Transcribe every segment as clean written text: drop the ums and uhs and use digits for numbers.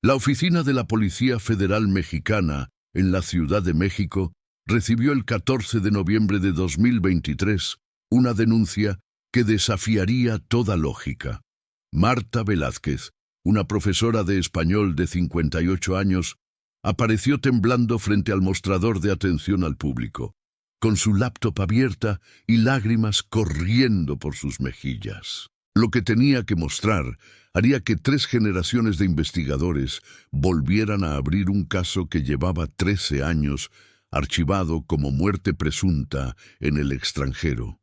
La oficina de la Policía Federal Mexicana en la Ciudad de México recibió el 14 de noviembre de 2023 una denuncia que desafiaría toda lógica. Marta Velázquez, una profesora de español de 58 años, apareció temblando frente al mostrador de atención al público, con su laptop abierta y lágrimas corriendo por sus mejillas. Lo que tenía que mostrar haría que 3 generaciones de investigadores volvieran a abrir un caso que llevaba 13 años, archivado como muerte presunta en el extranjero.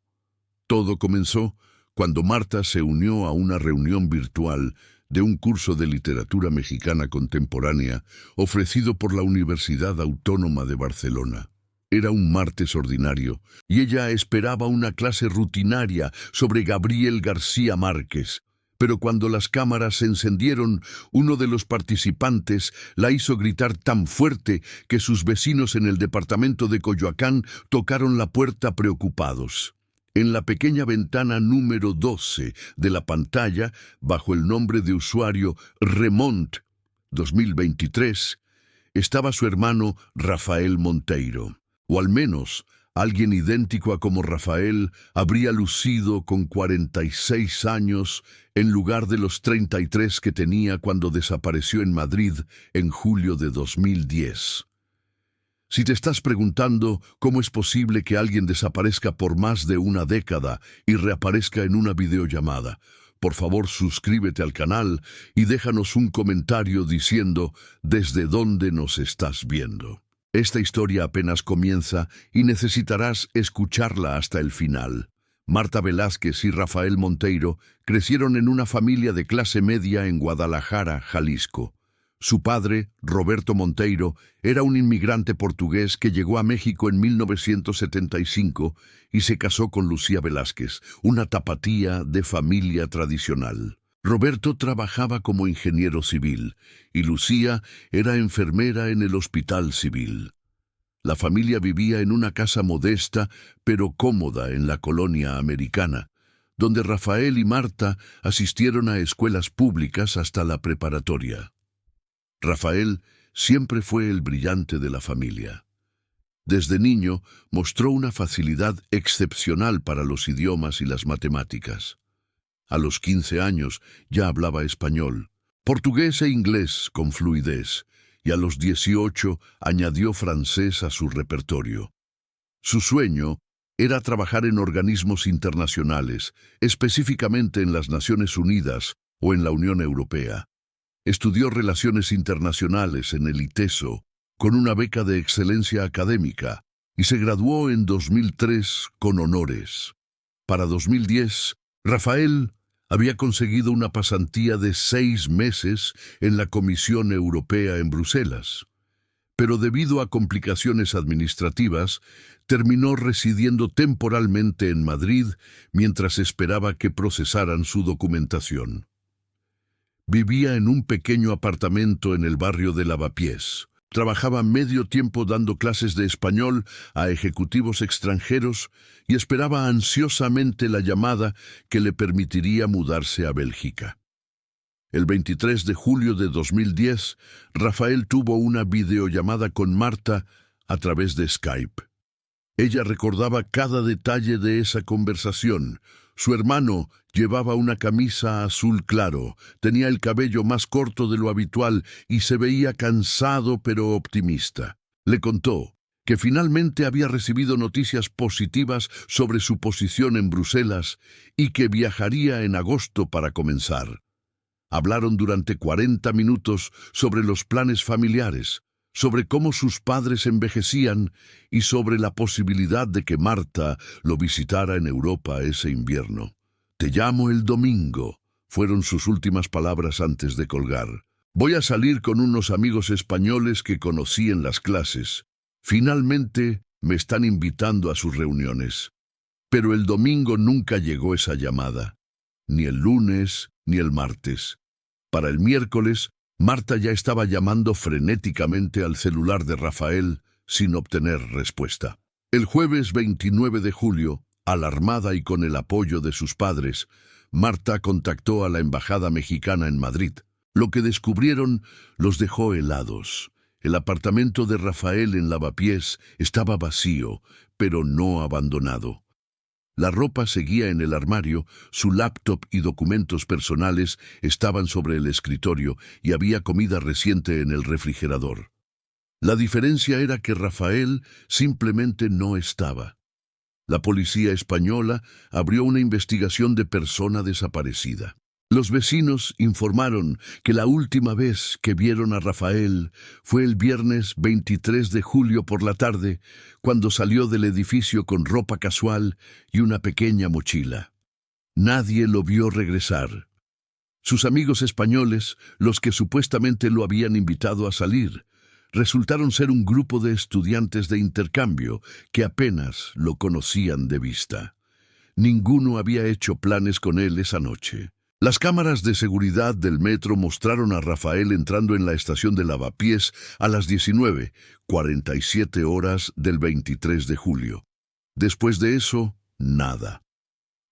Todo comenzó cuando Marta se unió a una reunión virtual de un curso de literatura mexicana contemporánea ofrecido por la Universidad Autónoma de Barcelona. Era un martes ordinario y ella esperaba una clase rutinaria sobre Gabriel García Márquez. Pero cuando las cámaras se encendieron, uno de los participantes la hizo gritar tan fuerte que sus vecinos en el departamento de Coyoacán tocaron la puerta preocupados. En la pequeña ventana número 12 de la pantalla, bajo el nombre de usuario Remont 2023, estaba su hermano Rafael Monteiro. O al menos, alguien idéntico a como Rafael habría lucido con 46 años en lugar de los 33 que tenía cuando desapareció en Madrid en julio de 2010. Si te estás preguntando cómo es posible que alguien desaparezca por más de una década y reaparezca en una videollamada, por favor suscríbete al canal y déjanos un comentario diciendo desde dónde nos estás viendo. Esta historia apenas comienza y necesitarás escucharla hasta el final. Marta Velázquez y Rafael Monteiro crecieron en una familia de clase media en Guadalajara, Jalisco. Su padre, Roberto Monteiro, era un inmigrante portugués que llegó a México en 1975 y se casó con Lucía Velázquez, una tapatía de familia tradicional. Roberto trabajaba como ingeniero civil y Lucía era enfermera en el hospital civil. La familia vivía en una casa modesta pero cómoda en la colonia americana, donde Rafael y Marta asistieron a escuelas públicas hasta la preparatoria. Rafael siempre fue el brillante de la familia. Desde niño mostró una facilidad excepcional para los idiomas y las matemáticas. A los 15 años ya hablaba español, portugués e inglés con fluidez, y a los 18 añadió francés a su repertorio. Su sueño era trabajar en organismos internacionales, específicamente en las Naciones Unidas o en la Unión Europea. Estudió Relaciones Internacionales en el ITESO con una beca de excelencia académica y se graduó en 2003 con honores. Para 2010, Rafael había conseguido una pasantía de 6 meses en la Comisión Europea en Bruselas, pero debido a complicaciones administrativas, terminó residiendo temporalmente en Madrid mientras esperaba que procesaran su documentación. Vivía en un pequeño apartamento en el barrio de Lavapiés. Trabajaba medio tiempo dando clases de español a ejecutivos extranjeros y esperaba ansiosamente la llamada que le permitiría mudarse a Bélgica. El 23 de julio de 2010, Rafael tuvo una videollamada con Marta a través de Skype. Ella recordaba cada detalle de esa conversación. Su hermano llevaba una camisa azul claro, tenía el cabello más corto de lo habitual y se veía cansado pero optimista. Le contó que finalmente había recibido noticias positivas sobre su posición en Bruselas y que viajaría en agosto para comenzar. Hablaron durante 40 minutos sobre los planes familiares, sobre cómo sus padres envejecían y sobre la posibilidad de que Marta lo visitara en Europa ese invierno. «Te llamo el domingo», fueron sus últimas palabras antes de colgar. «Voy a salir con unos amigos españoles que conocí en las clases. Finalmente me están invitando a sus reuniones». Pero el domingo nunca llegó esa llamada, ni el lunes ni el martes. Para el miércoles, Marta ya estaba llamando frenéticamente al celular de Rafael sin obtener respuesta. El jueves 29 de julio, alarmada y con el apoyo de sus padres, Marta contactó a la embajada mexicana en Madrid. Lo que descubrieron los dejó helados. El apartamento de Rafael en Lavapiés estaba vacío, pero no abandonado. La ropa seguía en el armario, su laptop y documentos personales estaban sobre el escritorio y había comida reciente en el refrigerador. La diferencia era que Rafael simplemente no estaba. La policía española abrió una investigación de persona desaparecida. Los vecinos informaron que la última vez que vieron a Rafael fue el viernes 23 de julio por la tarde, cuando salió del edificio con ropa casual y una pequeña mochila. Nadie lo vio regresar. Sus amigos españoles, los que supuestamente lo habían invitado a salir, resultaron ser un grupo de estudiantes de intercambio que apenas lo conocían de vista. Ninguno había hecho planes con él esa noche. Las cámaras de seguridad del metro mostraron a Rafael entrando en la estación de Lavapiés a las 19:47 horas del 23 de julio. Después de eso, nada.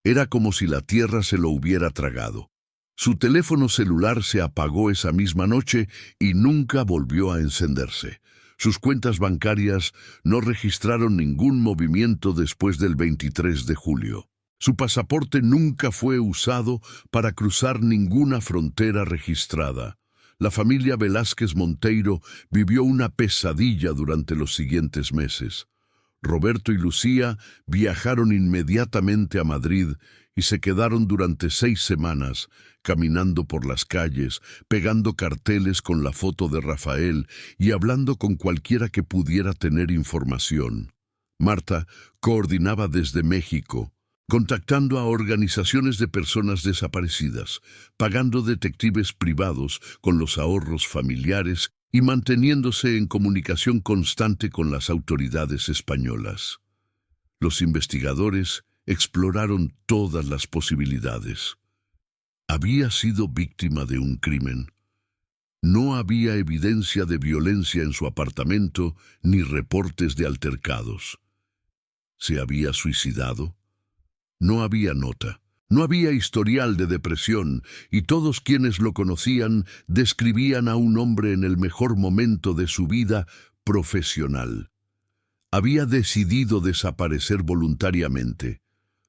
Era como si la tierra se lo hubiera tragado. Su teléfono celular se apagó esa misma noche y nunca volvió a encenderse. Sus cuentas bancarias no registraron ningún movimiento después del 23 de julio. Su pasaporte nunca fue usado para cruzar ninguna frontera registrada. La familia Velázquez Monteiro vivió una pesadilla durante los siguientes meses. Roberto y Lucía viajaron inmediatamente a Madrid y se quedaron durante 6 semanas, caminando por las calles, pegando carteles con la foto de Rafael y hablando con cualquiera que pudiera tener información. Marta coordinaba desde México, contactando a organizaciones de personas desaparecidas, pagando detectives privados con los ahorros familiares y manteniéndose en comunicación constante con las autoridades españolas. Los investigadores exploraron todas las posibilidades. Había sido víctima de un crimen. No había evidencia de violencia en su apartamento ni reportes de altercados. ¿Se había suicidado? No había nota. No había historial de depresión, y todos quienes lo conocían describían a un hombre en el mejor momento de su vida profesional. Había decidido desaparecer voluntariamente.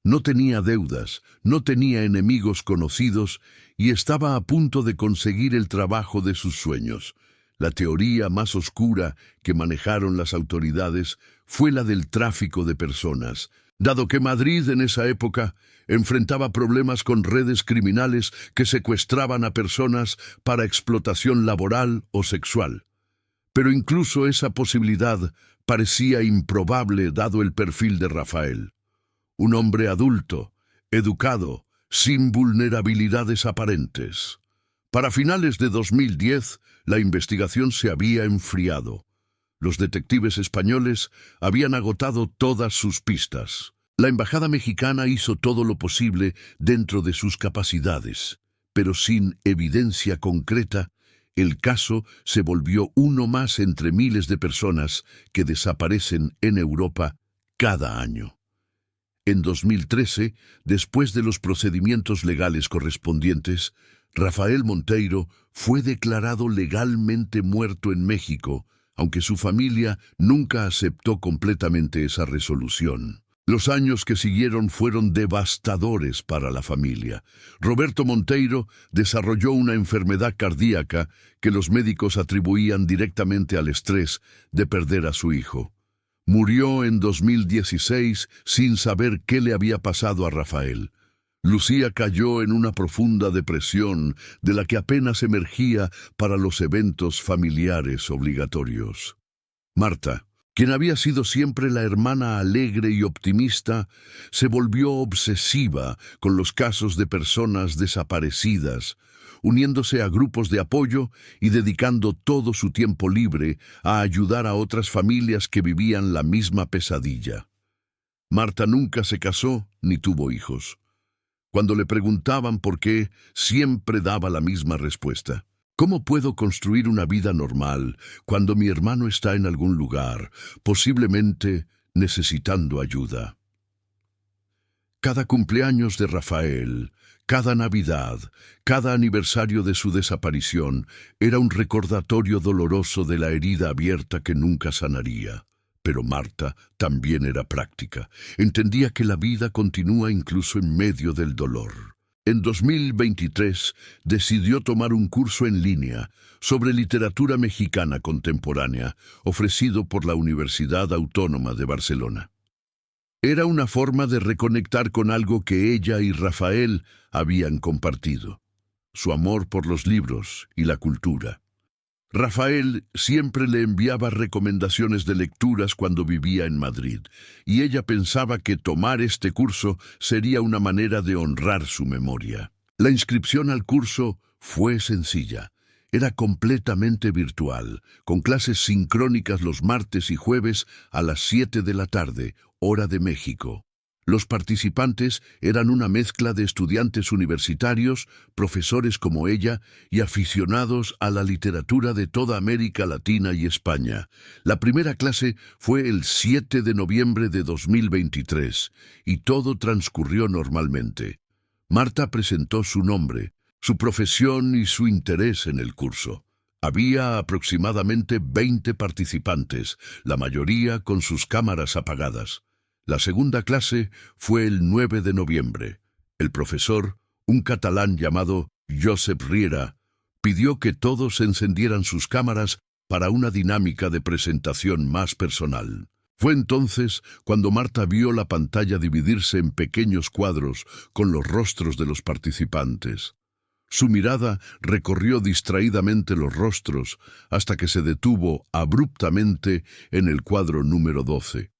No tenía deudas, no tenía enemigos conocidos y estaba a punto de conseguir el trabajo de sus sueños. La teoría más oscura que manejaron las autoridades fue la del tráfico de personas, dado que Madrid en esa época enfrentaba problemas con redes criminales que secuestraban a personas para explotación laboral o sexual. Pero incluso esa posibilidad parecía improbable dado el perfil de Rafael. Un hombre adulto, educado, sin vulnerabilidades aparentes. Para finales de 2010, la investigación se había enfriado. Los detectives españoles habían agotado todas sus pistas. La embajada mexicana hizo todo lo posible dentro de sus capacidades, pero sin evidencia concreta, el caso se volvió uno más entre miles de personas que desaparecen en Europa cada año. En 2013, después de los procedimientos legales correspondientes, Rafael Monteiro fue declarado legalmente muerto en México, aunque su familia nunca aceptó completamente esa resolución. Los años que siguieron fueron devastadores para la familia. Roberto Monteiro desarrolló una enfermedad cardíaca que los médicos atribuían directamente al estrés de perder a su hijo. Murió en 2016 sin saber qué le había pasado a Rafael. Lucía cayó en una profunda depresión de la que apenas emergía para los eventos familiares obligatorios. Marta, quien había sido siempre la hermana alegre y optimista, se volvió obsesiva con los casos de personas desaparecidas, uniéndose a grupos de apoyo y dedicando todo su tiempo libre a ayudar a otras familias que vivían la misma pesadilla. Marta nunca se casó ni tuvo hijos. Cuando le preguntaban por qué, siempre daba la misma respuesta. ¿Cómo puedo construir una vida normal cuando mi hermano está en algún lugar, posiblemente necesitando ayuda? Cada cumpleaños de Rafael, Cada Navidad, cada aniversario de su desaparición, era un recordatorio doloroso de la herida abierta que nunca sanaría. Pero Marta también era práctica. Entendía que la vida continúa incluso en medio del dolor. En 2023 decidió tomar un curso en línea sobre literatura mexicana contemporánea, ofrecido por la Universidad Autónoma de Barcelona. Era una forma de reconectar con algo que ella y Rafael habían compartido: su amor por los libros y la cultura. Rafael siempre le enviaba recomendaciones de lecturas cuando vivía en Madrid, y ella pensaba que tomar este curso sería una manera de honrar su memoria. La inscripción al curso fue sencilla. Era completamente virtual, con clases sincrónicas los martes y jueves a las 7 de la tarde, hora de México. Los participantes eran una mezcla de estudiantes universitarios, profesores como ella y aficionados a la literatura de toda América Latina y España. La primera clase fue el 7 de noviembre de 2023 y todo transcurrió normalmente. Marta presentó su nombre, su profesión y su interés en el curso. Había aproximadamente 20 participantes, la mayoría con sus cámaras apagadas. La segunda clase fue el 9 de noviembre. El profesor, un catalán llamado Josep Riera, pidió que todos encendieran sus cámaras para una dinámica de presentación más personal. Fue entonces cuando Marta vio la pantalla dividirse en pequeños cuadros con los rostros de los participantes. Su mirada recorrió distraídamente los rostros hasta que se detuvo abruptamente en el cuadro número 12.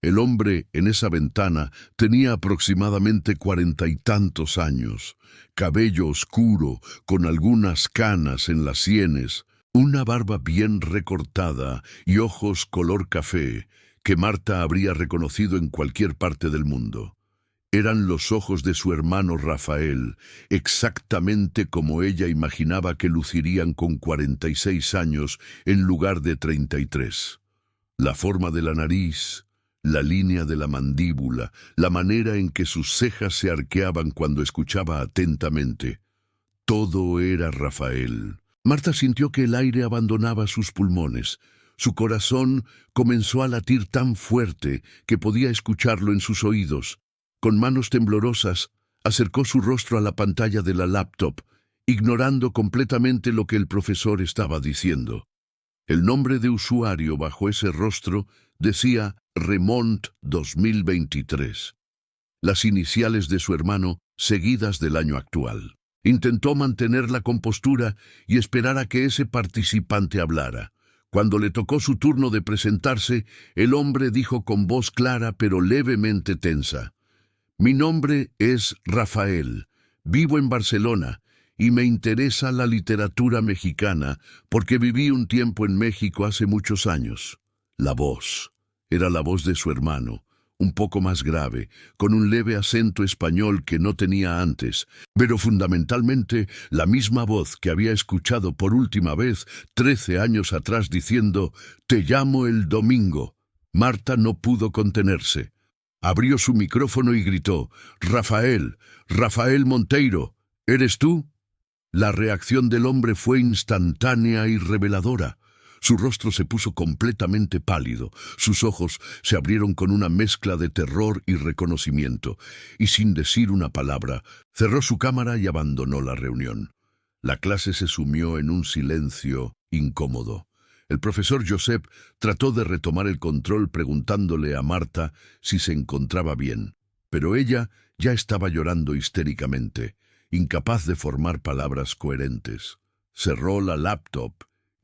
El hombre en esa ventana tenía aproximadamente 40 y tantos años, cabello oscuro, con algunas canas en las sienes, una barba bien recortada y ojos color café que Marta habría reconocido en cualquier parte del mundo. Eran los ojos de su hermano Rafael, exactamente como ella imaginaba que lucirían con 46 años en lugar de 33. La forma de la nariz, la línea de la mandíbula, la manera en que sus cejas se arqueaban cuando escuchaba atentamente. Todo era Rafael. Marta sintió que el aire abandonaba sus pulmones. Su corazón comenzó a latir tan fuerte que podía escucharlo en sus oídos. Con manos temblorosas, acercó su rostro a la pantalla de la laptop, ignorando completamente lo que el profesor estaba diciendo. El nombre de usuario bajo ese rostro decía Remont 2023. Las iniciales de su hermano seguidas del año actual. Intentó mantener la compostura y esperar a que ese participante hablara. Cuando le tocó su turno de presentarse, el hombre dijo con voz clara pero levemente tensa: «Mi nombre es Rafael, vivo en Barcelona y me interesa la literatura mexicana porque viví un tiempo en México hace muchos años». La voz era la voz de su hermano, un poco más grave, con un leve acento español que no tenía antes, pero fundamentalmente la misma voz que había escuchado por última vez 13 años atrás diciendo: «Te llamo el domingo». Marta no pudo contenerse. Abrió su micrófono y gritó: «Rafael, Rafael Monteiro, ¿eres tú?». La reacción del hombre fue instantánea y reveladora. Su rostro se puso completamente pálido, sus ojos se abrieron con una mezcla de terror y reconocimiento, y sin decir una palabra, cerró su cámara y abandonó la reunión. La clase se sumió en un silencio incómodo. El profesor Josep trató de retomar el control preguntándole a Marta si se encontraba bien, pero ella ya estaba llorando histéricamente, incapaz de formar palabras coherentes. Cerró la laptop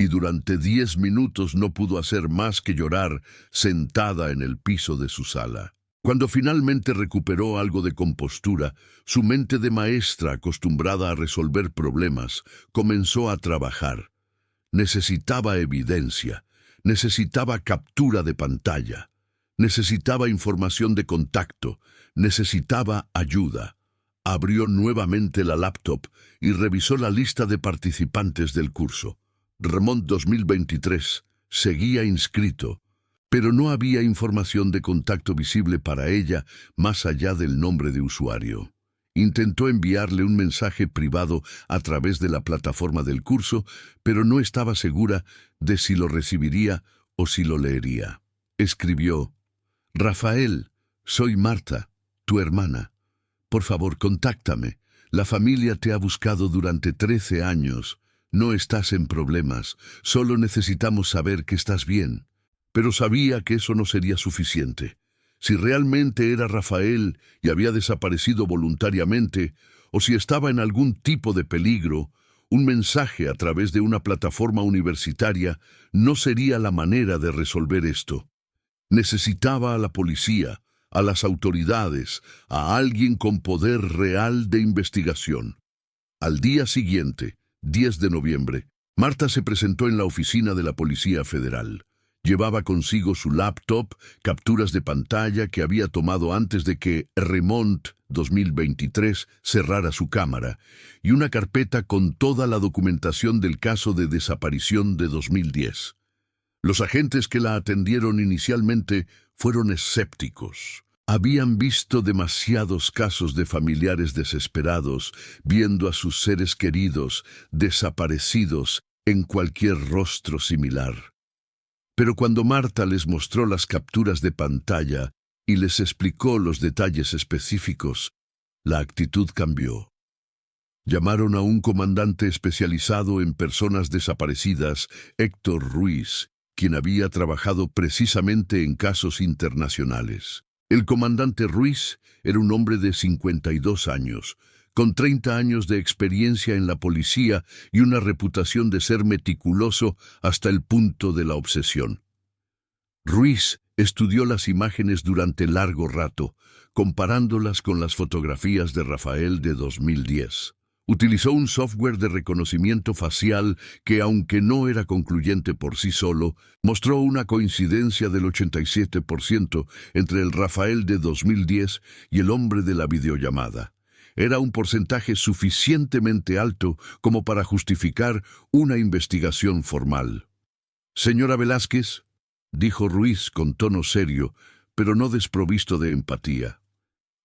y durante 10 minutos no pudo hacer más que llorar sentada en el piso de su sala. Cuando finalmente recuperó algo de compostura, su mente de maestra acostumbrada a resolver problemas comenzó a trabajar. Necesitaba evidencia, necesitaba captura de pantalla, necesitaba información de contacto, necesitaba ayuda. Abrió nuevamente la laptop y revisó la lista de participantes del curso. Remont 2023 seguía inscrito, pero no había información de contacto visible para ella más allá del nombre de usuario. Intentó enviarle un mensaje privado a través de la plataforma del curso, pero no estaba segura de si lo recibiría o si lo leería. Escribió: Rafael, soy Marta, tu hermana. Por favor, contáctame. La familia te ha buscado durante 13 años. No estás en problemas, solo necesitamos saber que estás bien. Pero sabía que eso no sería suficiente. Si realmente era Rafael y había desaparecido voluntariamente, o si estaba en algún tipo de peligro, un mensaje a través de una plataforma universitaria no sería la manera de resolver esto. Necesitaba a la policía, a las autoridades, a alguien con poder real de investigación. Al día siguiente, 10 de noviembre, Marta se presentó en la oficina de la Policía Federal. Llevaba consigo su laptop, capturas de pantalla que había tomado antes de que Remont 2023 cerrara su cámara, y una carpeta con toda la documentación del caso de desaparición de 2010. Los agentes que la atendieron inicialmente fueron escépticos. Habían visto demasiados casos de familiares desesperados, viendo a sus seres queridos desaparecidos en cualquier rostro similar. Pero cuando Marta les mostró las capturas de pantalla y les explicó los detalles específicos, la actitud cambió. Llamaron a un comandante especializado en personas desaparecidas, Héctor Ruiz, quien había trabajado precisamente en casos internacionales. El comandante Ruiz era un hombre de 52 años, con 30 años de experiencia en la policía y una reputación de ser meticuloso hasta el punto de la obsesión. Ruiz estudió las imágenes durante largo rato, comparándolas con las fotografías de Rafael de 2010. Utilizó un software de reconocimiento facial que, aunque no era concluyente por sí solo, mostró una coincidencia del 87% entre el Rafael de 2010 y el hombre de la videollamada. Era un porcentaje suficientemente alto como para justificar una investigación formal. «Señora Velázquez», dijo Ruiz con tono serio, pero no desprovisto de empatía,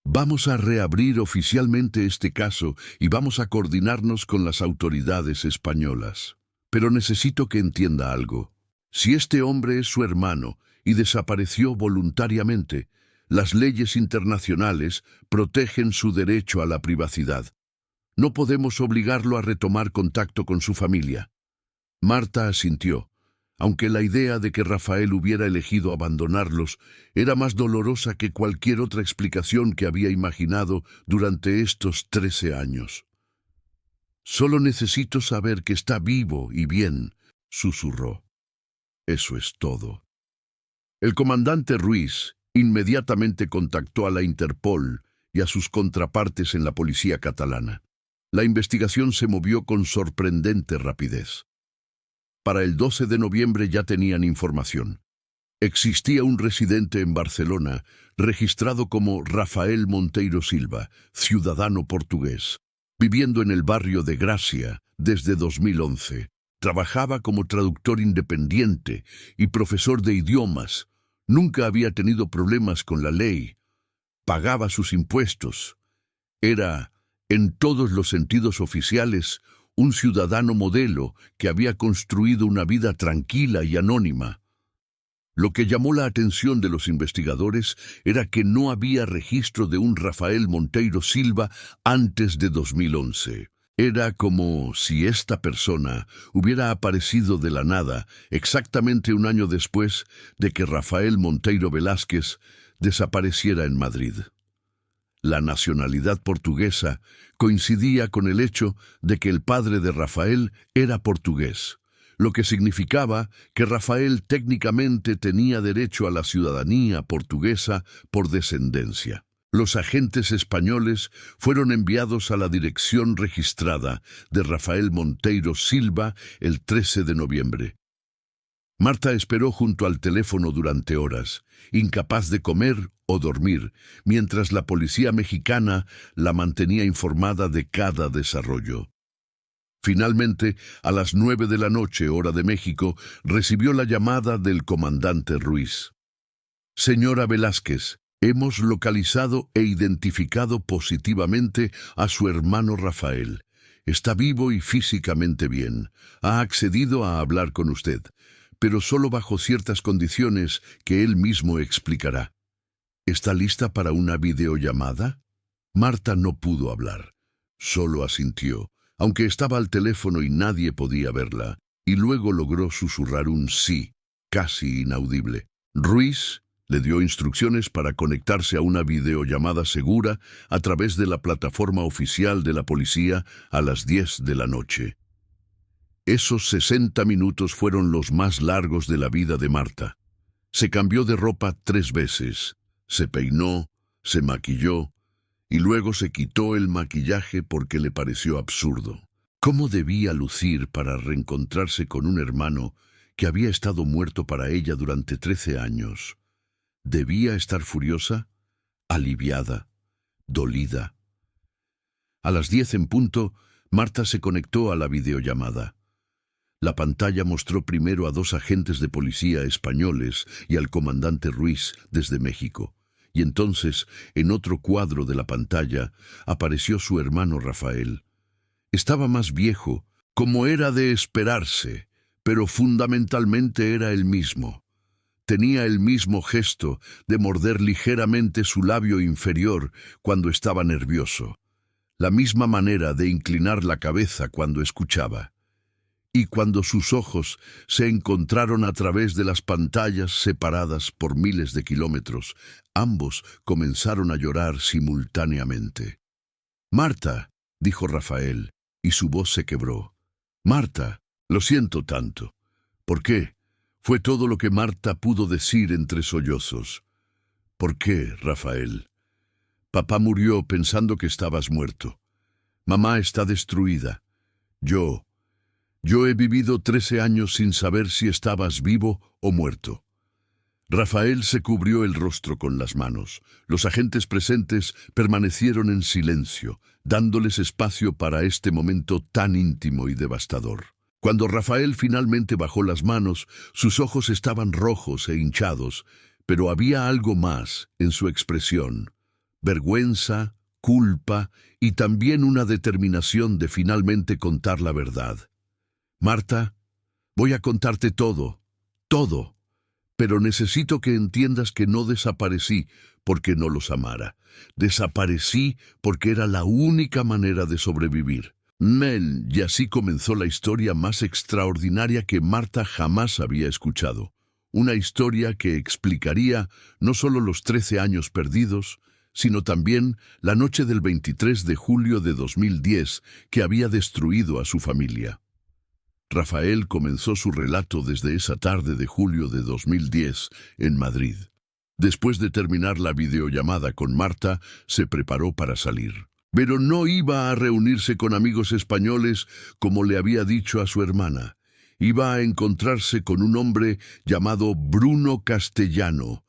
«vamos a reabrir oficialmente este caso y vamos a coordinarnos con las autoridades españolas. Pero necesito que entienda algo. Si este hombre es su hermano y desapareció voluntariamente, las leyes internacionales protegen su derecho a la privacidad. No podemos obligarlo a retomar contacto con su familia». Marta asintió, aunque la idea de que Rafael hubiera elegido abandonarlos era más dolorosa que cualquier otra explicación que había imaginado durante estos 13 años. «Solo necesito saber que está vivo y bien», susurró. «Eso es todo». El comandante Ruiz inmediatamente contactó a la Interpol y a sus contrapartes en la policía catalana. La investigación se movió con sorprendente rapidez. Para el 12 de noviembre ya tenían información. Existía un residente en Barcelona, registrado como Rafael Monteiro Silva, ciudadano portugués, viviendo en el barrio de Gracia desde 2011. Trabajaba como traductor independiente y profesor de idiomas. Nunca había tenido problemas con la ley. Pagaba sus impuestos. Era, en todos los sentidos oficiales, un ciudadano modelo que había construido una vida tranquila y anónima. Lo que llamó la atención de los investigadores era que no había registro de un Rafael Monteiro Silva antes de 2011. Era como si esta persona hubiera aparecido de la nada exactamente un año después de que Rafael Monteiro Velázquez desapareciera en Madrid. La nacionalidad portuguesa coincidía con el hecho de que el padre de Rafael era portugués, lo que significaba que Rafael técnicamente tenía derecho a la ciudadanía portuguesa por descendencia. Los agentes españoles fueron enviados a la dirección registrada de Rafael Monteiro Silva el 13 de noviembre. Marta esperó junto al teléfono durante horas, incapaz de comer o dormir, mientras la policía mexicana la mantenía informada de cada desarrollo. Finalmente, a las 9 de la noche, hora de México, recibió la llamada del comandante Ruiz. «Señora Velázquez, Hemos localizado e identificado positivamente a su hermano Rafael. Está vivo y físicamente bien. Ha accedido a hablar con usted, pero solo bajo ciertas condiciones que él mismo explicará. ¿Está lista para una videollamada? Marta no pudo hablar. Solo asintió, aunque estaba al teléfono y nadie podía verla, y luego logró susurrar un sí, casi inaudible. Ruiz le dio instrucciones para conectarse a una videollamada segura a través de la plataforma oficial de la policía a las 10 de la noche. Esos 60 minutos fueron los más largos de la vida de Marta. Se cambió de ropa 3 veces, se peinó, se maquilló y luego se quitó el maquillaje porque le pareció absurdo. ¿Cómo debía lucir para reencontrarse con un hermano que había estado muerto para ella durante 13 años? ¿Debía estar furiosa, aliviada, dolida? A las 10 en punto, Marta se conectó a la videollamada. La pantalla mostró primero a 2 agentes de policía españoles y al comandante Ruiz desde México. Y entonces, en otro cuadro de la pantalla, apareció su hermano Rafael. Estaba más viejo, como era de esperarse, pero fundamentalmente era el mismo. Tenía el mismo gesto de morder ligeramente su labio inferior cuando estaba nervioso, la misma manera de inclinar la cabeza cuando escuchaba. Y cuando sus ojos se encontraron a través de las pantallas separadas por miles de kilómetros, ambos comenzaron a llorar simultáneamente. «Marta», dijo Rafael, y su voz se quebró. «Marta, lo siento tanto». «¿Por qué?», fue todo lo que Marta pudo decir entre sollozos. «¿Por qué, Rafael?» «Papá murió pensando que estabas muerto. Mamá está destruida. Yo he vivido 13 años sin saber si estabas vivo o muerto». Rafael se cubrió el rostro con las manos. Los agentes presentes permanecieron en silencio, dándoles espacio para este momento tan íntimo y devastador. Cuando Rafael finalmente bajó las manos, sus ojos estaban rojos e hinchados, pero había algo más en su expresión: vergüenza, culpa y también una determinación de finalmente contar la verdad. «Marta, voy a contarte todo, todo, pero necesito que entiendas que no desaparecí porque no los amara. Desaparecí porque era la única manera de sobrevivir». Y así comenzó la historia más extraordinaria que Marta jamás había escuchado. Una historia que explicaría no solo los 13 años perdidos, sino también la noche del 23 de julio de 2010 que había destruido a su familia. Rafael comenzó su relato desde esa tarde de julio de 2010 en Madrid. Después de terminar la videollamada con Marta, se preparó para salir. Pero no iba a reunirse con amigos españoles como le había dicho a su hermana. Iba a encontrarse con un hombre llamado Bruno Castellano,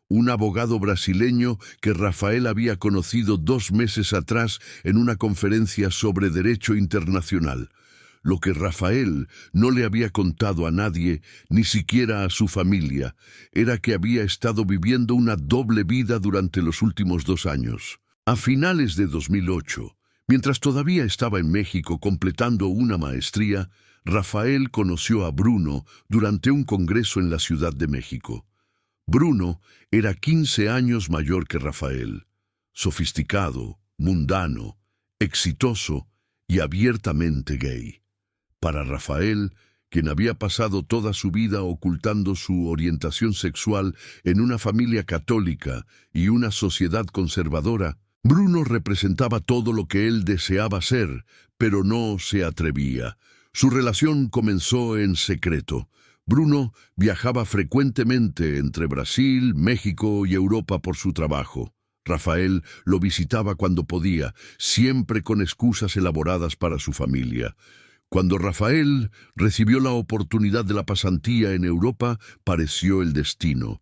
un abogado brasileño que Rafael había conocido 2 meses atrás en una conferencia sobre derecho internacional. Lo que Rafael no le había contado a nadie, ni siquiera a su familia, era que había estado viviendo una doble vida durante los últimos 2 años. A finales de 2008, mientras todavía estaba en México completando una maestría, Rafael conoció a Bruno durante un congreso en la Ciudad de México. Bruno era 15 años mayor que Rafael, sofisticado, mundano, exitoso y abiertamente gay. Para Rafael, quien había pasado toda su vida ocultando su orientación sexual en una familia católica y una sociedad conservadora, Bruno representaba todo lo que él deseaba ser, pero no se atrevía. Su relación comenzó en secreto. Bruno viajaba frecuentemente entre Brasil, México y Europa por su trabajo. Rafael lo visitaba cuando podía, siempre con excusas elaboradas para su familia. Cuando Rafael recibió la oportunidad de la pasantía en Europa, pareció el destino.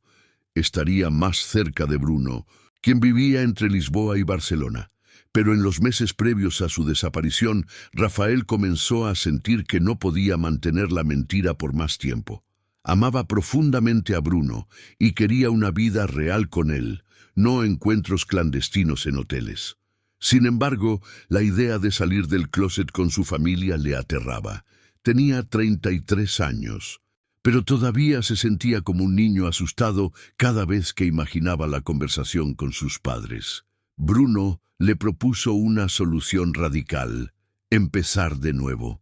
Estaría más cerca de Bruno, quien vivía entre Lisboa y Barcelona. Pero en los meses previos a su desaparición, Rafael comenzó a sentir que no podía mantener la mentira por más tiempo. Amaba profundamente a Bruno y quería una vida real con él, no encuentros clandestinos en hoteles. Sin embargo, la idea de salir del closet con su familia le aterraba. Tenía 33 años, pero todavía se sentía como un niño asustado cada vez que imaginaba la conversación con sus padres. Bruno le propuso una solución radical: empezar de nuevo.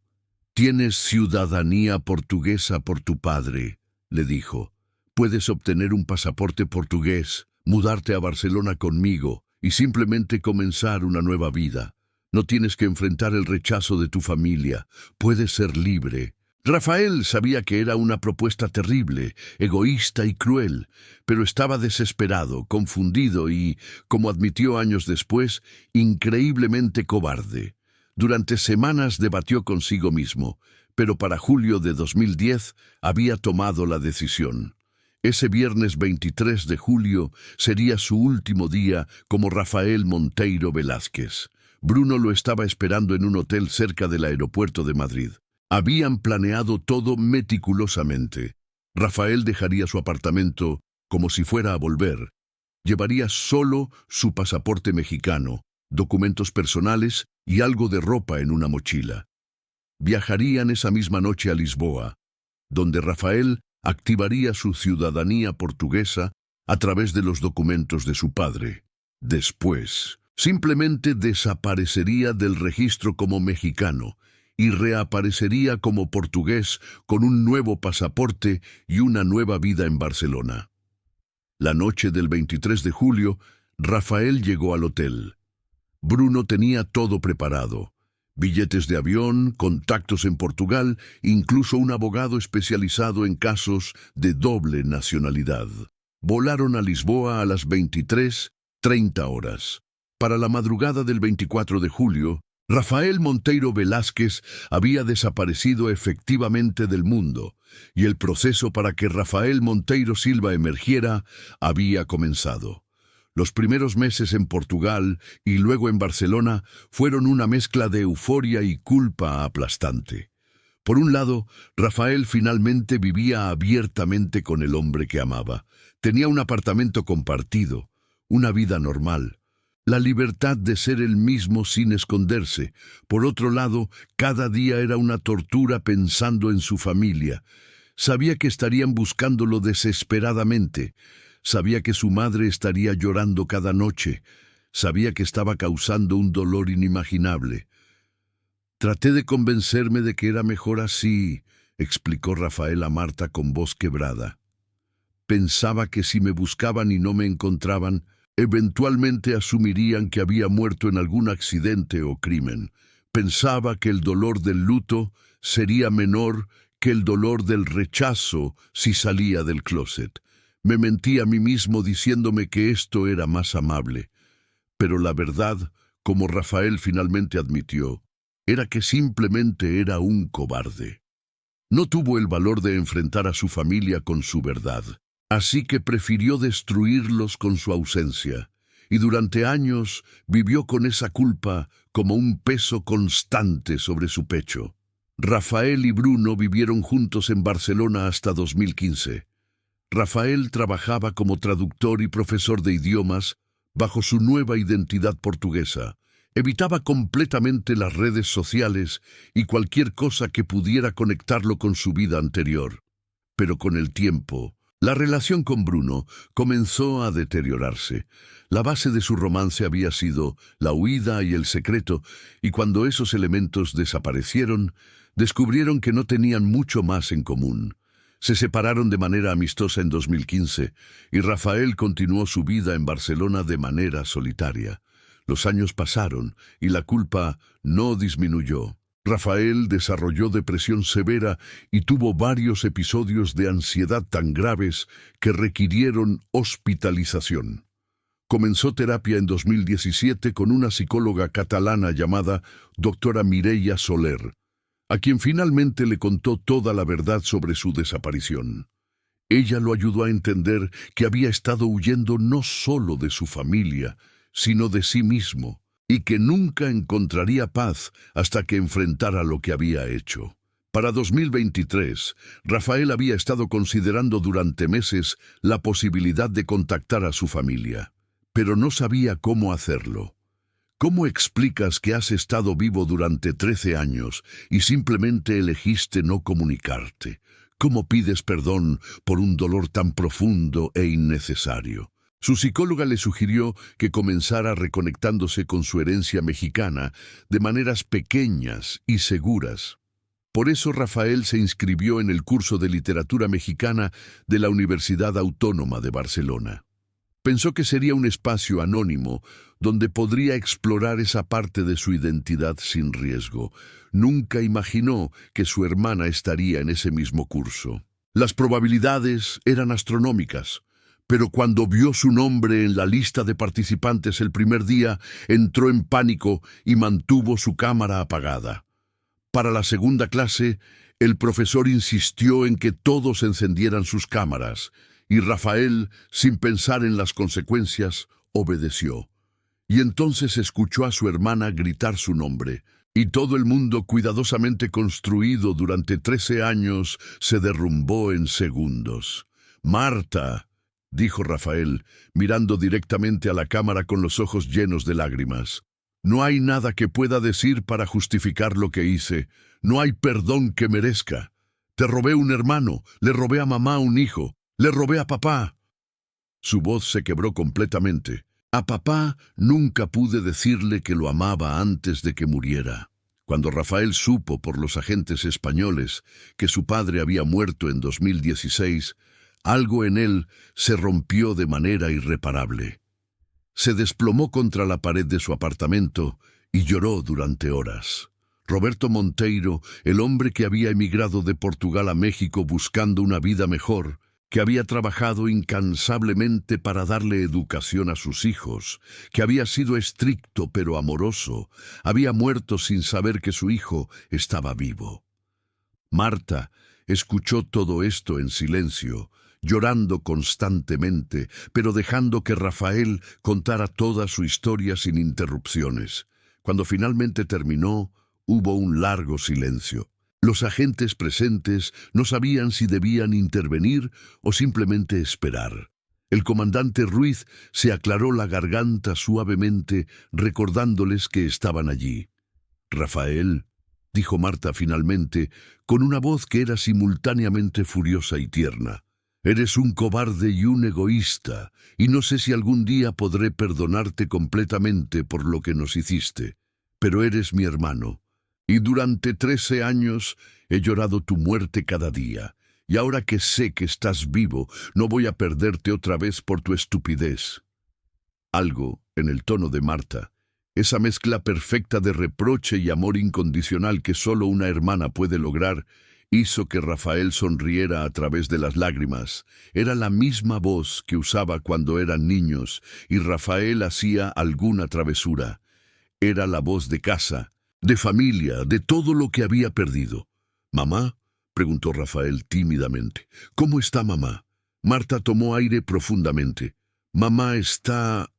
«Tienes ciudadanía portuguesa por tu padre», le dijo. «Puedes obtener un pasaporte portugués, mudarte a Barcelona conmigo y simplemente comenzar una nueva vida. No tienes que enfrentar el rechazo de tu familia. Puedes ser libre». Rafael sabía que era una propuesta terrible, egoísta y cruel, pero estaba desesperado, confundido y, como admitió años después, increíblemente cobarde. Durante semanas debatió consigo mismo, pero para julio de 2010 había tomado la decisión. Ese viernes 23 de julio sería su último día como Rafael Monteiro Velázquez. Bruno lo estaba esperando en un hotel cerca del aeropuerto de Madrid. Habían planeado todo meticulosamente. Rafael dejaría su apartamento como si fuera a volver. Llevaría solo su pasaporte mexicano, documentos personales y algo de ropa en una mochila. Viajarían esa misma noche a Lisboa, donde Rafael activaría su ciudadanía portuguesa a través de los documentos de su padre. Después, simplemente desaparecería del registro como mexicano y reaparecería como portugués con un nuevo pasaporte y una nueva vida en Barcelona. La noche del 23 de julio, Rafael llegó al hotel. Bruno tenía todo preparado: billetes de avión, contactos en Portugal, incluso un abogado especializado en casos de doble nacionalidad. Volaron a Lisboa a las 23:30 horas. Para la madrugada del 24 de julio, Rafael Monteiro Velázquez había desaparecido efectivamente del mundo, y el proceso para que Rafael Monteiro Silva emergiera había comenzado. Los primeros meses en Portugal y luego en Barcelona fueron una mezcla de euforia y culpa aplastante. Por un lado, Rafael finalmente vivía abiertamente con el hombre que amaba. Tenía un apartamento compartido, una vida normal, la libertad de ser él mismo sin esconderse. Por otro lado, cada día era una tortura pensando en su familia. Sabía que estarían buscándolo desesperadamente. Sabía que su madre estaría llorando cada noche. Sabía que estaba causando un dolor inimaginable. «Traté de convencerme de que era mejor así», explicó Rafael a Marta con voz quebrada. «Pensaba que si me buscaban y no me encontraban, eventualmente asumirían que había muerto en algún accidente o crimen. Pensaba que el dolor del luto sería menor que el dolor del rechazo si salía del closet. Me mentí a mí mismo diciéndome que esto era más amable. Pero la verdad, como Rafael finalmente admitió, era que simplemente era un cobarde. No tuvo el valor de enfrentar a su familia con su verdad. Así que prefirió destruirlos con su ausencia, y durante años vivió con esa culpa como un peso constante sobre su pecho. Rafael y Bruno vivieron juntos en Barcelona hasta 2015. Rafael trabajaba como traductor y profesor de idiomas bajo su nueva identidad portuguesa. Evitaba completamente las redes sociales y cualquier cosa que pudiera conectarlo con su vida anterior. Pero con el tiempo, la relación con Bruno comenzó a deteriorarse. La base de su romance había sido la huida y el secreto, y cuando esos elementos desaparecieron, descubrieron que no tenían mucho más en común. Se separaron de manera amistosa en 2015, y Rafael continuó su vida en Barcelona de manera solitaria. Los años pasaron, y la culpa no disminuyó. Rafael desarrolló depresión severa y tuvo varios episodios de ansiedad tan graves que requirieron hospitalización. Comenzó terapia en 2017 con una psicóloga catalana llamada doctora Mireia Soler, a quien finalmente le contó toda la verdad sobre su desaparición. Ella lo ayudó a entender que había estado huyendo no solo de su familia, sino de sí mismo, y que nunca encontraría paz hasta que enfrentara lo que había hecho. Para 2023, Rafael había estado considerando durante meses la posibilidad de contactar a su familia, pero no sabía cómo hacerlo. ¿Cómo explicas que has estado vivo durante 13 años y simplemente elegiste no comunicarte? ¿Cómo pides perdón por un dolor tan profundo e innecesario? Su psicóloga le sugirió que comenzara reconectándose con su herencia mexicana de maneras pequeñas y seguras. Por eso Rafael se inscribió en el curso de literatura mexicana de la Universidad Autónoma de Barcelona. Pensó que sería un espacio anónimo donde podría explorar esa parte de su identidad sin riesgo. Nunca imaginó que su hermana estaría en ese mismo curso. Las probabilidades eran astronómicas, pero cuando vio su nombre en la lista de participantes el primer día, entró en pánico y mantuvo su cámara apagada. Para la segunda clase, el profesor insistió en que todos encendieran sus cámaras, y Rafael, sin pensar en las consecuencias, obedeció. Y entonces escuchó a su hermana gritar su nombre, y todo el mundo cuidadosamente construido durante 13 años se derrumbó en segundos. «Marta», dijo Rafael, mirando directamente a la cámara con los ojos llenos de lágrimas. «No hay nada que pueda decir para justificar lo que hice. No hay perdón que merezca. Te robé un hermano, le robé a mamá un hijo, le robé a papá». Su voz se quebró completamente. A papá nunca pude decirle que lo amaba antes de que muriera. Cuando Rafael supo por los agentes españoles que su padre había muerto en 2016, algo en él se rompió de manera irreparable. Se desplomó contra la pared de su apartamento y lloró durante horas. Roberto Monteiro, el hombre que había emigrado de Portugal a México buscando una vida mejor, que había trabajado incansablemente para darle educación a sus hijos, que había sido estricto pero amoroso, había muerto sin saber que su hijo estaba vivo. Marta escuchó todo esto en silencio, llorando constantemente, pero dejando que Rafael contara toda su historia sin interrupciones. Cuando finalmente terminó, hubo un largo silencio. Los agentes presentes no sabían si debían intervenir o simplemente esperar. El comandante Ruiz se aclaró la garganta suavemente, recordándoles que estaban allí. «Rafael», dijo Marta finalmente, con una voz que era simultáneamente furiosa y tierna, «eres un cobarde y un egoísta, y no sé si algún día podré perdonarte completamente por lo que nos hiciste, pero eres mi hermano. Y durante 13 años he llorado tu muerte cada día, y ahora que sé que estás vivo, no voy a perderte otra vez por tu estupidez». Algo, en el tono de Marta, esa mezcla perfecta de reproche y amor incondicional que solo una hermana puede lograr, hizo que Rafael sonriera a través de las lágrimas. Era la misma voz que usaba cuando eran niños, y Rafael hacía alguna travesura. Era la voz de casa, de familia, de todo lo que había perdido. «¿Mamá?», preguntó Rafael tímidamente. «¿Cómo está mamá?». Marta tomó aire profundamente. «Mamá está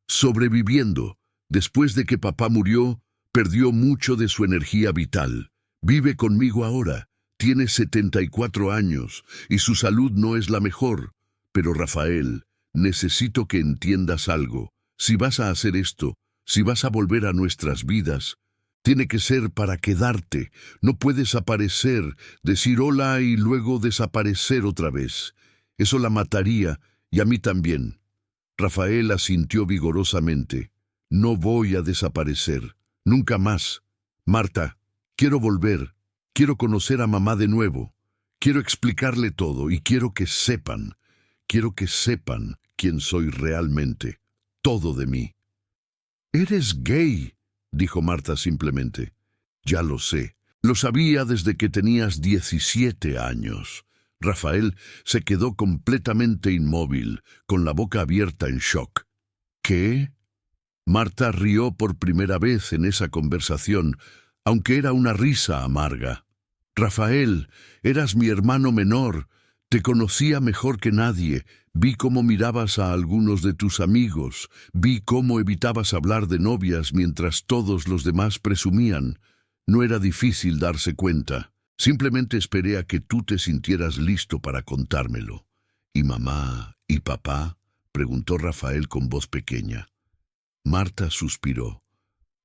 sobreviviendo. Después de que papá murió, perdió mucho de su energía vital. Vive conmigo ahora. Tiene 74 años y su salud no es la mejor. Pero Rafael, necesito que entiendas algo. Si vas a hacer esto, si vas a volver a nuestras vidas, tiene que ser para quedarte. No puedes aparecer, decir hola y luego desaparecer otra vez. Eso la mataría, y a mí también». Rafael asintió vigorosamente. «No voy a desaparecer. Nunca más. Marta, quiero volver. Quiero conocer a mamá de nuevo. Quiero explicarle todo y quiero que sepan quién soy realmente. Todo de mí». «Eres gay», dijo Marta simplemente. «Ya lo sé. Lo sabía desde que tenías 17 años». Rafael se quedó completamente inmóvil, con la boca abierta en shock. «¿Qué?». Marta rió por primera vez en esa conversación, aunque era una risa amarga. «Rafael, eras mi hermano menor. Te conocía mejor que nadie. Vi cómo mirabas a algunos de tus amigos. Vi cómo evitabas hablar de novias mientras todos los demás presumían. No era difícil darse cuenta. Simplemente esperé a que tú te sintieras listo para contármelo. ¿Y mamá y papá?, preguntó Rafael con voz pequeña. Marta suspiró.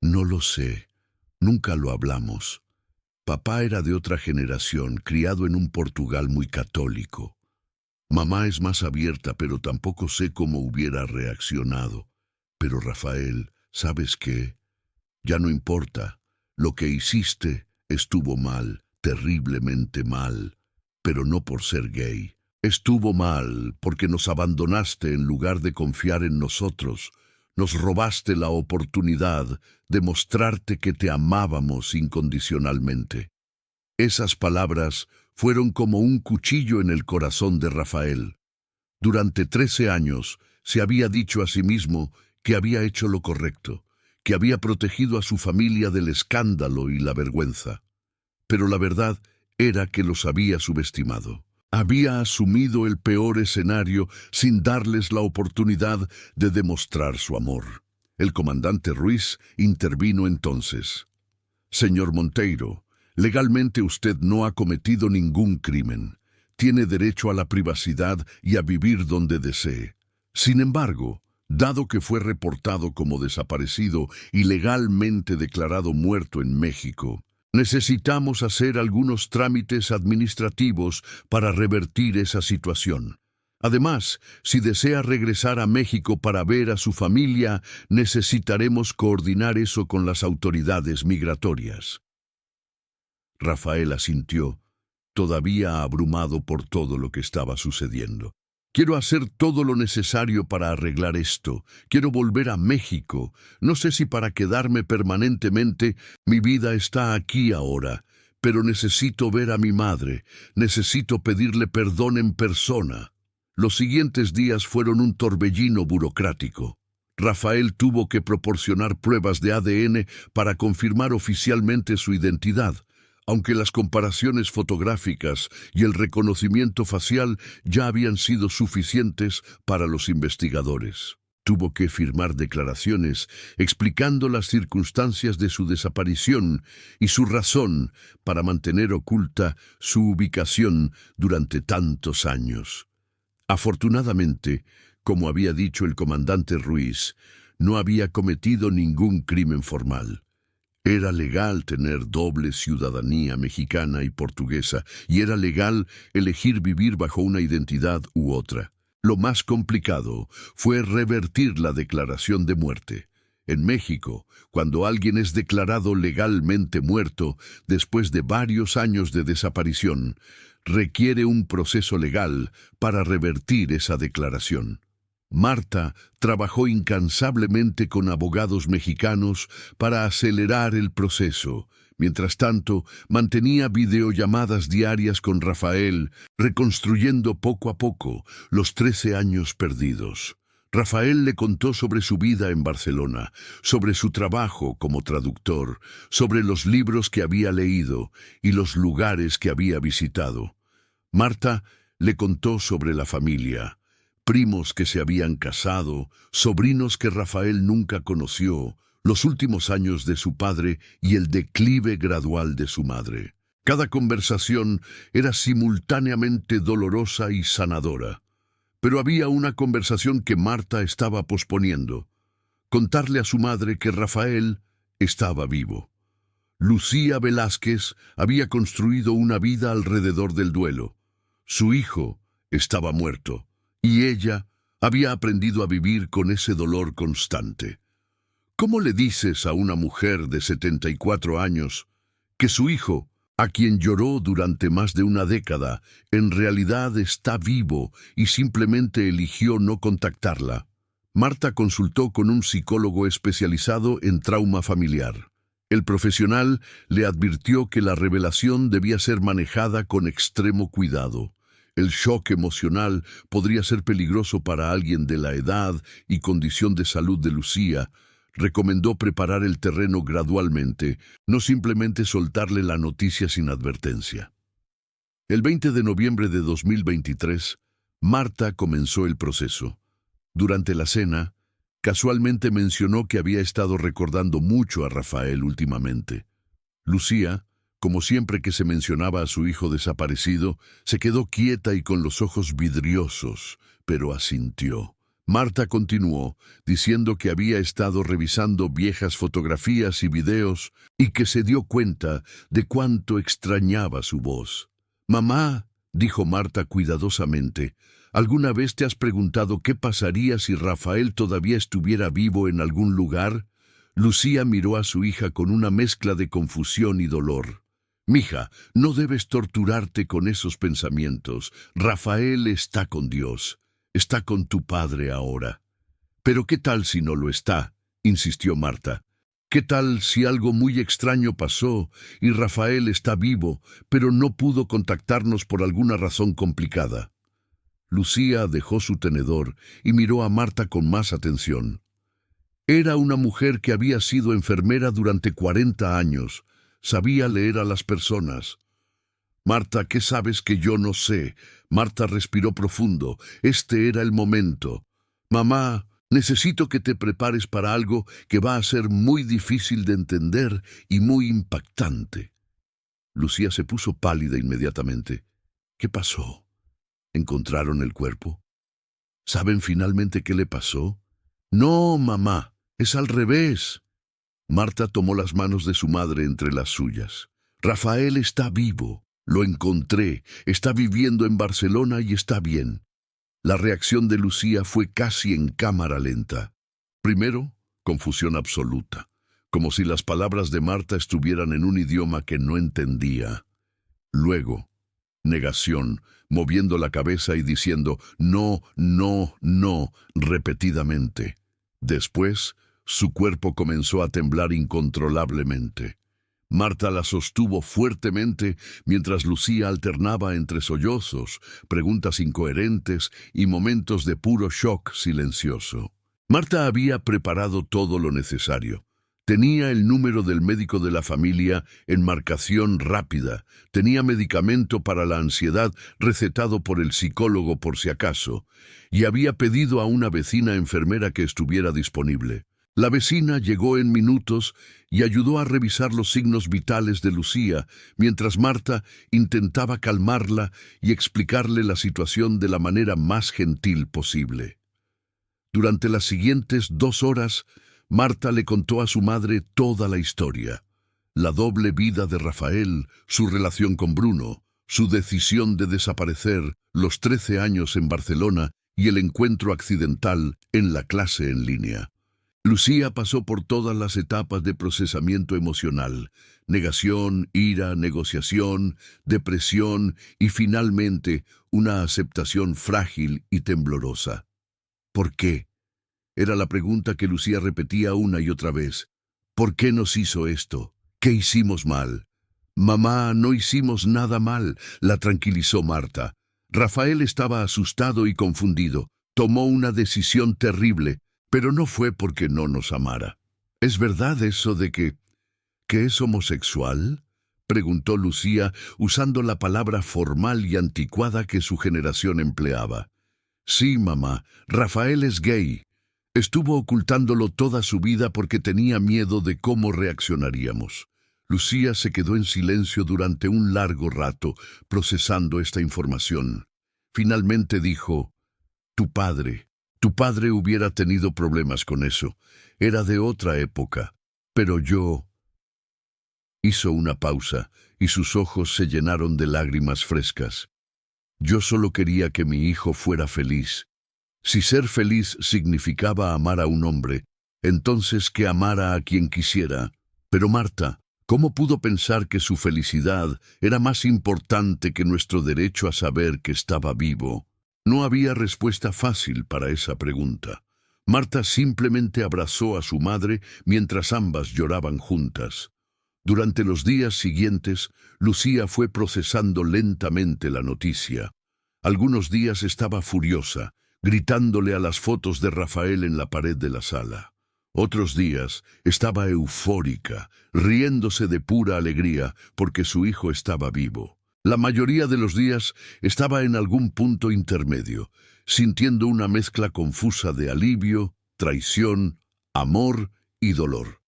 No lo sé, nunca lo hablamos. Papá era de otra generación, criado en un Portugal muy católico. Mamá es más abierta, pero tampoco sé cómo hubiera reaccionado. Pero Rafael, ¿sabes qué? Ya no importa. Lo que hiciste estuvo mal, terriblemente mal, pero no por ser gay. Estuvo mal porque nos abandonaste en lugar de confiar en nosotros. Nos robaste la oportunidad de mostrarte que te amábamos incondicionalmente. Esas palabras fueron como un cuchillo en el corazón de Rafael. Durante 13 años se había dicho a sí mismo que había hecho lo correcto, que había protegido a su familia del escándalo y la vergüenza. Pero la verdad era que los había subestimado. Había asumido el peor escenario sin darles la oportunidad de demostrar su amor. El comandante Ruiz intervino entonces. Señor Monteiro, legalmente usted no ha cometido ningún crimen. Tiene derecho a la privacidad y a vivir donde desee. Sin embargo, dado que fue reportado como desaparecido y legalmente declarado muerto en México, necesitamos hacer algunos trámites administrativos para revertir esa situación. Además, si desea regresar a México para ver a su familia, necesitaremos coordinar eso con las autoridades migratorias. Rafael asintió, todavía abrumado por todo lo que estaba sucediendo. Quiero hacer todo lo necesario para arreglar esto. Quiero volver a México. No sé si para quedarme permanentemente. Mi vida está aquí ahora. Pero necesito ver a mi madre. Necesito pedirle perdón en persona. Los siguientes días fueron un torbellino burocrático. Rafael tuvo que proporcionar pruebas de ADN para confirmar oficialmente su identidad, aunque las comparaciones fotográficas y el reconocimiento facial ya habían sido suficientes para los investigadores. Tuvo que firmar declaraciones explicando las circunstancias de su desaparición y su razón para mantener oculta su ubicación durante tantos años. Afortunadamente, como había dicho el comandante Ruiz, no había cometido ningún crimen formal. Era legal tener doble ciudadanía mexicana y portuguesa, y era legal elegir vivir bajo una identidad u otra. Lo más complicado fue revertir la declaración de muerte. En México, cuando alguien es declarado legalmente muerto después de varios años de desaparición, requiere un proceso legal para revertir esa declaración. Marta trabajó incansablemente con abogados mexicanos para acelerar el proceso. Mientras tanto, mantenía videollamadas diarias con Rafael, reconstruyendo poco a poco los 13 años perdidos. Rafael le contó sobre su vida en Barcelona, sobre su trabajo como traductor, sobre los libros que había leído y los lugares que había visitado. Marta le contó sobre la familia, primos que se habían casado, sobrinos que Rafael nunca conoció, los últimos años de su padre y el declive gradual de su madre. Cada conversación era simultáneamente dolorosa y sanadora. Pero había una conversación que Marta estaba posponiendo: contarle a su madre que Rafael estaba vivo. Lucía Velázquez había construido una vida alrededor del duelo. Su hijo estaba muerto, y ella había aprendido a vivir con ese dolor constante. ¿Cómo le dices a una mujer de 74 años que su hijo, a quien lloró durante más de una década, en realidad está vivo y simplemente eligió no contactarla? Marta consultó con un psicólogo especializado en trauma familiar. El profesional le advirtió que la revelación debía ser manejada con extremo cuidado. El shock emocional podría ser peligroso para alguien de la edad y condición de salud de Lucía. Recomendó preparar el terreno gradualmente, no simplemente soltarle la noticia sin advertencia. El 20 de noviembre de 2023, Marta comenzó el proceso. Durante la cena, casualmente mencionó que había estado recordando mucho a Rafael últimamente. Lucía, como siempre que se mencionaba a su hijo desaparecido, se quedó quieta y con los ojos vidriosos, pero asintió. Marta continuó, diciendo que había estado revisando viejas fotografías y videos y que se dio cuenta de cuánto extrañaba su voz. «Mamá», dijo Marta cuidadosamente, «¿alguna vez te has preguntado qué pasaría si Rafael todavía estuviera vivo en algún lugar?» Lucía miró a su hija con una mezcla de confusión y dolor. «Mija, no debes torturarte con esos pensamientos. Rafael está con Dios. Está con tu padre ahora». «¿Pero qué tal si no lo está?», insistió Marta. «¿Qué tal si algo muy extraño pasó y Rafael está vivo, pero no pudo contactarnos por alguna razón complicada?» Lucía dejó su tenedor y miró a Marta con más atención. Era una mujer que había sido enfermera durante 40 años. Sabía leer a las personas. «Marta, ¿qué sabes que yo no sé?» Marta respiró profundo. Este era el momento. «Mamá, necesito que te prepares para algo que va a ser muy difícil de entender y muy impactante». Lucía se puso pálida inmediatamente. «¿Qué pasó? ¿Encontraron el cuerpo? ¿Saben finalmente qué le pasó?» «No, mamá. Es al revés». Marta tomó las manos de su madre entre las suyas. «Rafael está vivo. Lo encontré. Está viviendo en Barcelona y está bien». La reacción de Lucía fue casi en cámara lenta. Primero, confusión absoluta, como si las palabras de Marta estuvieran en un idioma que no entendía. Luego, negación, moviendo la cabeza y diciendo «no, no, no» repetidamente. Después, su cuerpo comenzó a temblar incontrolablemente. Marta la sostuvo fuertemente mientras Lucía alternaba entre sollozos, preguntas incoherentes y momentos de puro shock silencioso. Marta había preparado todo lo necesario. Tenía el número del médico de la familia en marcación rápida, tenía medicamento para la ansiedad recetado por el psicólogo por si acaso, y había pedido a una vecina enfermera que estuviera disponible. La vecina llegó en minutos y ayudó a revisar los signos vitales de Lucía, mientras Marta intentaba calmarla y explicarle la situación de la manera más gentil posible. Durante las siguientes 2 horas, Marta le contó a su madre toda la historia. La doble vida de Rafael, su relación con Bruno, su decisión de desaparecer, los 13 años en Barcelona y el encuentro accidental en la clase en línea. Lucía pasó por todas las etapas de procesamiento emocional: negación, ira, negociación, depresión y finalmente una aceptación frágil y temblorosa. ¿Por qué? Era la pregunta que Lucía repetía una y otra vez. ¿Por qué nos hizo esto? ¿Qué hicimos mal? «Mamá, no hicimos nada mal», la tranquilizó Marta. «Rafael estaba asustado y confundido. Tomó una decisión terrible, pero no fue porque no nos amara». «¿Es verdad eso de que es homosexual?», preguntó Lucía, usando la palabra formal y anticuada que su generación empleaba. «Sí, mamá, Rafael es gay. Estuvo ocultándolo toda su vida porque tenía miedo de cómo reaccionaríamos». Lucía se quedó en silencio durante un largo rato, procesando esta información. Finalmente dijo: Tu padre hubiera tenido problemas con eso. Era de otra época. Pero yo...». Hizo una pausa y sus ojos se llenaron de lágrimas frescas. «Yo solo quería que mi hijo fuera feliz. Si ser feliz significaba amar a un hombre, entonces que amara a quien quisiera. Pero Marta, ¿cómo pudo pensar que su felicidad era más importante que nuestro derecho a saber que estaba vivo?» No había respuesta fácil para esa pregunta. Marta simplemente abrazó a su madre mientras ambas lloraban juntas. Durante los días siguientes, Lucía fue procesando lentamente la noticia. Algunos días estaba furiosa, gritándole a las fotos de Rafael en la pared de la sala. Otros días estaba eufórica, riéndose de pura alegría porque su hijo estaba vivo. La mayoría de los días estaba en algún punto intermedio, sintiendo una mezcla confusa de alivio, traición, amor y dolor.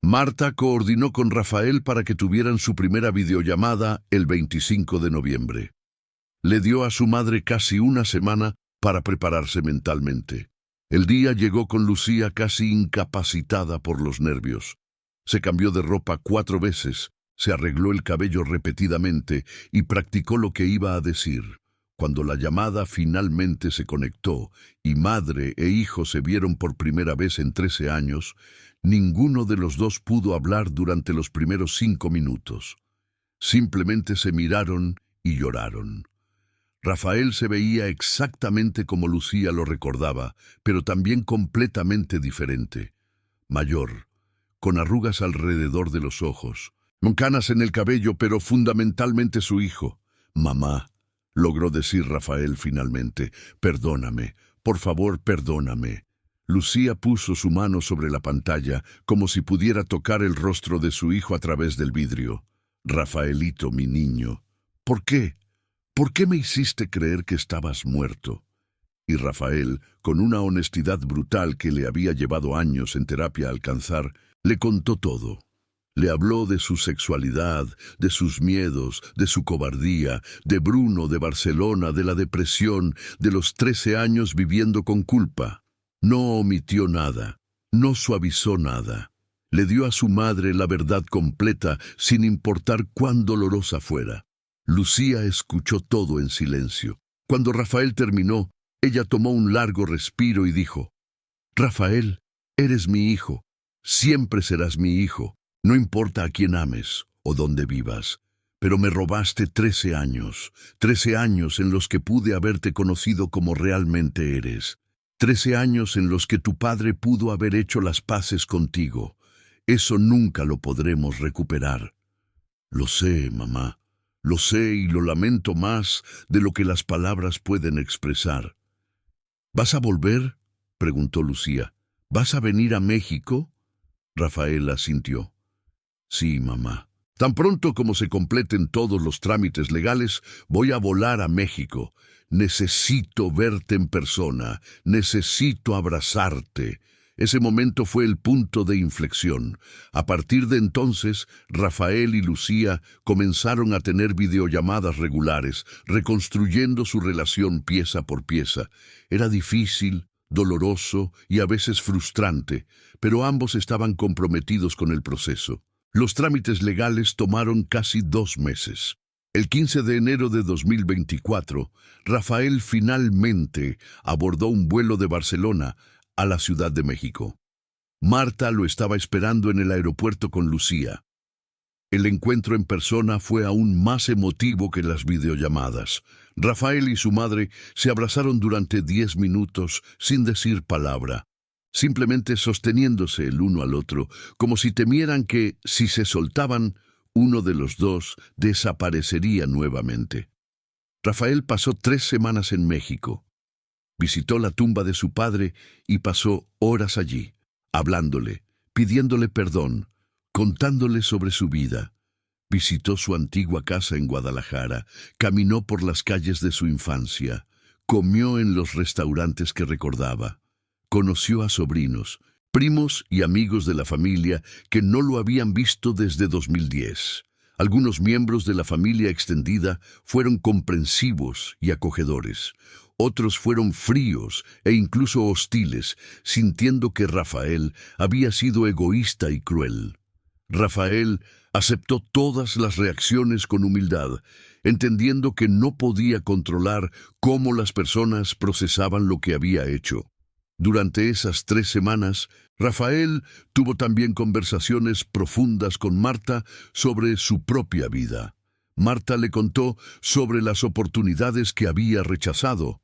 Marta coordinó con Rafael para que tuvieran su primera videollamada el 25 de noviembre. Le dio a su madre casi una semana para prepararse mentalmente. El día llegó con Lucía casi incapacitada por los nervios. Se cambió de ropa 4 veces, se arregló el cabello repetidamente y practicó lo que iba a decir. Cuando la llamada finalmente se conectó y madre e hijo se vieron por primera vez en 13 años, ninguno de los dos pudo hablar durante los primeros 5 minutos. Simplemente se miraron y lloraron. Rafael se veía exactamente como Lucía lo recordaba, pero también completamente diferente. Mayor, con arrugas alrededor de los ojos, con canas en el cabello, pero fundamentalmente su hijo. «Mamá», logró decir Rafael finalmente, «perdóname, por favor, perdóname». Lucía puso su mano sobre la pantalla como si pudiera tocar el rostro de su hijo a través del vidrio. «Rafaelito, mi niño, ¿por qué? ¿Por qué me hiciste creer que estabas muerto?» Y Rafael, con una honestidad brutal que le había llevado años en terapia a alcanzar, le contó todo. Le habló de su sexualidad, de sus miedos, de su cobardía, de Bruno, de Barcelona, de la depresión, de los 13 años viviendo con culpa. No omitió nada, no suavizó nada. Le dio a su madre la verdad completa, sin importar cuán dolorosa fuera. Lucía escuchó todo en silencio. Cuando Rafael terminó, ella tomó un largo respiro y dijo, «Rafael, eres mi hijo, siempre serás mi hijo, no importa a quién ames o dónde vivas, pero me robaste 13 años en los que pude haberte conocido como realmente eres, 13 años en los que tu padre pudo haber hecho las paces contigo. Eso nunca lo podremos recuperar». «Lo sé, mamá. Lo sé y lo lamento más de lo que las palabras pueden expresar». «¿Vas a volver?», preguntó Lucía. «¿Vas a venir a México?». Rafael asintió. «Sí, mamá. Tan pronto como se completen todos los trámites legales, voy a volar a México. Necesito verte en persona. Necesito abrazarte». Ese momento fue el punto de inflexión. A partir de entonces, Rafael y Lucía comenzaron a tener videollamadas regulares, reconstruyendo su relación pieza por pieza. Era difícil, doloroso y a veces frustrante, pero ambos estaban comprometidos con el proceso. Los trámites legales tomaron casi 2 meses. El 15 de enero de 2024, Rafael finalmente abordó un vuelo de Barcelona a la Ciudad de México. Marta lo estaba esperando en el aeropuerto con Lucía. El encuentro en persona fue aún más emotivo que las videollamadas. Rafael y su madre se abrazaron durante 10 minutos sin decir palabra, simplemente sosteniéndose el uno al otro, como si temieran que, si se soltaban, uno de los dos desaparecería nuevamente. Rafael pasó 3 semanas en México. Visitó la tumba de su padre y pasó horas allí, hablándole, pidiéndole perdón, contándole sobre su vida. Visitó su antigua casa en Guadalajara, caminó por las calles de su infancia, comió en los restaurantes que recordaba, conoció a sobrinos, primos y amigos de la familia que no lo habían visto desde 2010. Algunos miembros de la familia extendida fueron comprensivos y acogedores. Otros fueron fríos e incluso hostiles, sintiendo que Rafael había sido egoísta y cruel. Rafael aceptó todas las reacciones con humildad, entendiendo que no podía controlar cómo las personas procesaban lo que había hecho. Durante esas 3 semanas, Rafael tuvo también conversaciones profundas con Marta sobre su propia vida. Marta le contó sobre las oportunidades que había rechazado,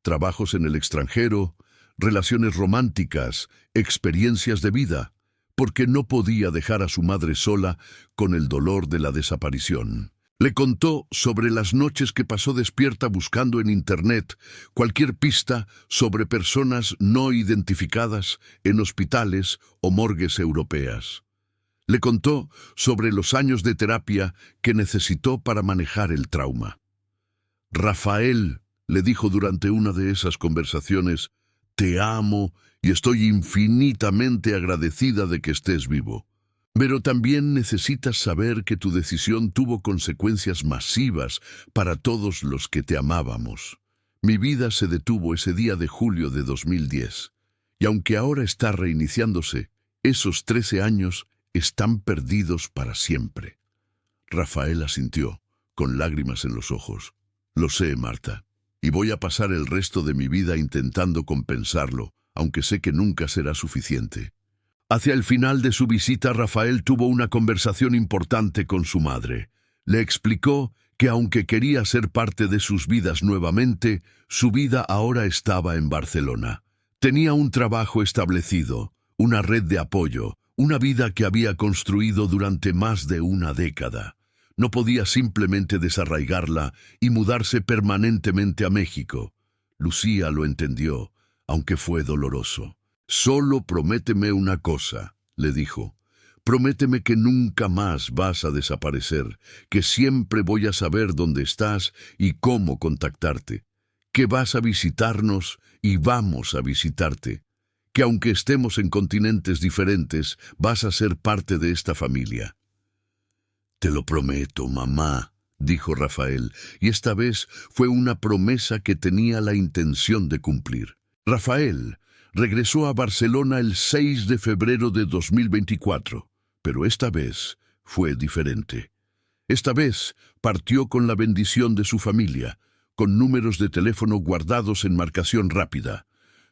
trabajos en el extranjero, relaciones románticas, experiencias de vida, porque no podía dejar a su madre sola con el dolor de la desaparición. Le contó sobre las noches que pasó despierta buscando en Internet cualquier pista sobre personas no identificadas en hospitales o morgues europeas. Le contó sobre los años de terapia que necesitó para manejar el trauma. «Rafael», le dijo durante una de esas conversaciones, «te amo y estoy infinitamente agradecida de que estés vivo. Pero también necesitas saber que tu decisión tuvo consecuencias masivas para todos los que te amábamos. Mi vida se detuvo ese día de julio de 2010, y aunque ahora está reiniciándose, esos 13 años están perdidos para siempre. Rafael asintió, con lágrimas en los ojos. Lo sé, Marta, y voy a pasar el resto de mi vida intentando compensarlo, aunque sé que nunca será suficiente. Hacia el final de su visita, Rafael tuvo una conversación importante con su madre. Le explicó que aunque quería ser parte de sus vidas nuevamente, su vida ahora estaba en Barcelona. Tenía un trabajo establecido, una red de apoyo, una vida que había construido durante más de una década. No podía simplemente desarraigarla y mudarse permanentemente a México. Lucía lo entendió, aunque fue doloroso. «Solo prométeme una cosa», le dijo. «Prométeme que nunca más vas a desaparecer, que siempre voy a saber dónde estás y cómo contactarte, que vas a visitarnos y vamos a visitarte, que aunque estemos en continentes diferentes, vas a ser parte de esta familia». «Te lo prometo, mamá», dijo Rafael, y esta vez fue una promesa que tenía la intención de cumplir. Rafael regresó a Barcelona el 6 de febrero de 2024, pero esta vez fue diferente. Esta vez partió con la bendición de su familia, con números de teléfono guardados en marcación rápida,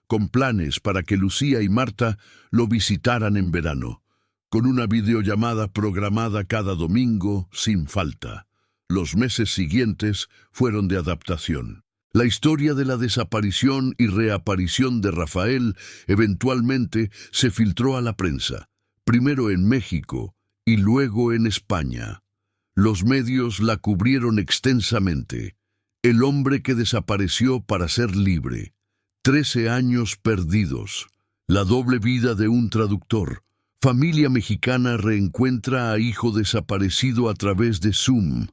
con planes para que Lucía y Marta lo visitaran en verano, con una videollamada programada cada domingo sin falta. Los meses siguientes fueron de adaptación. La historia de la desaparición y reaparición de Rafael eventualmente se filtró a la prensa, primero en México y luego en España. Los medios la cubrieron extensamente. El hombre que desapareció para ser libre. 13 años perdidos. La doble vida de un traductor. Familia mexicana reencuentra a hijo desaparecido a través de Zoom.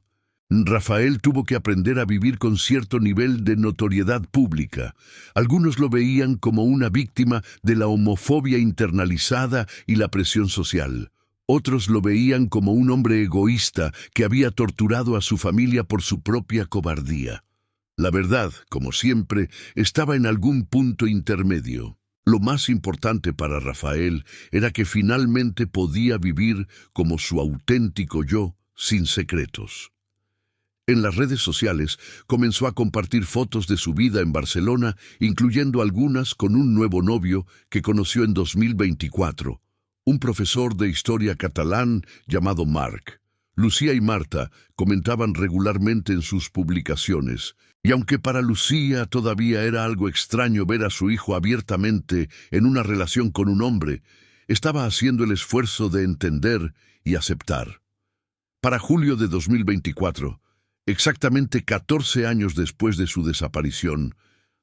Rafael tuvo que aprender a vivir con cierto nivel de notoriedad pública. Algunos lo veían como una víctima de la homofobia internalizada y la presión social. Otros lo veían como un hombre egoísta que había torturado a su familia por su propia cobardía. La verdad, como siempre, estaba en algún punto intermedio. Lo más importante para Rafael era que finalmente podía vivir como su auténtico yo, sin secretos. En las redes sociales comenzó a compartir fotos de su vida en Barcelona, incluyendo algunas con un nuevo novio que conoció en 2024, un profesor de historia catalán llamado Marc. Lucía y Marta comentaban regularmente en sus publicaciones, y aunque para Lucía todavía era algo extraño ver a su hijo abiertamente en una relación con un hombre, estaba haciendo el esfuerzo de entender y aceptar. Para julio de 2024, exactamente 14 años después de su desaparición,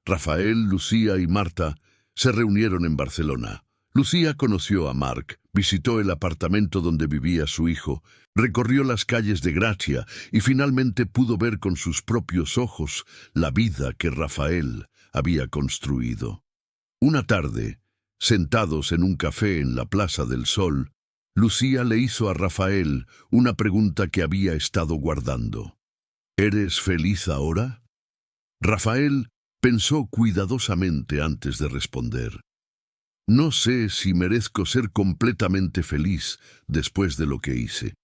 Rafael, Lucía y Marta se reunieron en Barcelona. Lucía conoció a Marc, visitó el apartamento donde vivía su hijo, recorrió las calles de Gracia y finalmente pudo ver con sus propios ojos la vida que Rafael había construido. Una tarde, sentados en un café en la Plaza del Sol, Lucía le hizo a Rafael una pregunta que había estado guardando. ¿Eres feliz ahora? Rafael pensó cuidadosamente antes de responder. No sé si merezco ser completamente feliz después de lo que hice.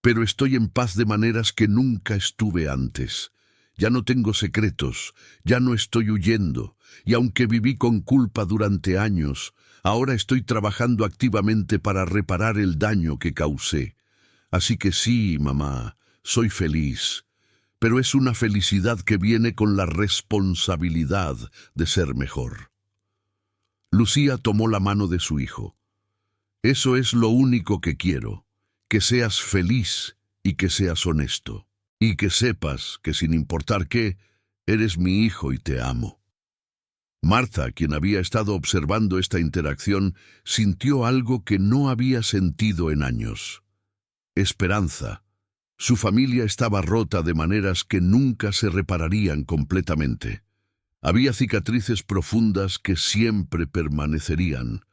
Pero estoy en paz de maneras que nunca estuve antes. Ya no tengo secretos, ya no estoy huyendo, y aunque viví con culpa durante años, ahora estoy trabajando activamente para reparar el daño que causé. Así que sí, mamá, soy feliz. Pero es una felicidad que viene con la responsabilidad de ser mejor. Lucía tomó la mano de su hijo. Eso es lo único que quiero, que seas feliz y que seas honesto, y que sepas que sin importar qué, eres mi hijo y te amo. Marta, quien había estado observando esta interacción, sintió algo que no había sentido en años. Esperanza. Su familia estaba rota de maneras que nunca se repararían completamente. Había cicatrices profundas que siempre permanecerían,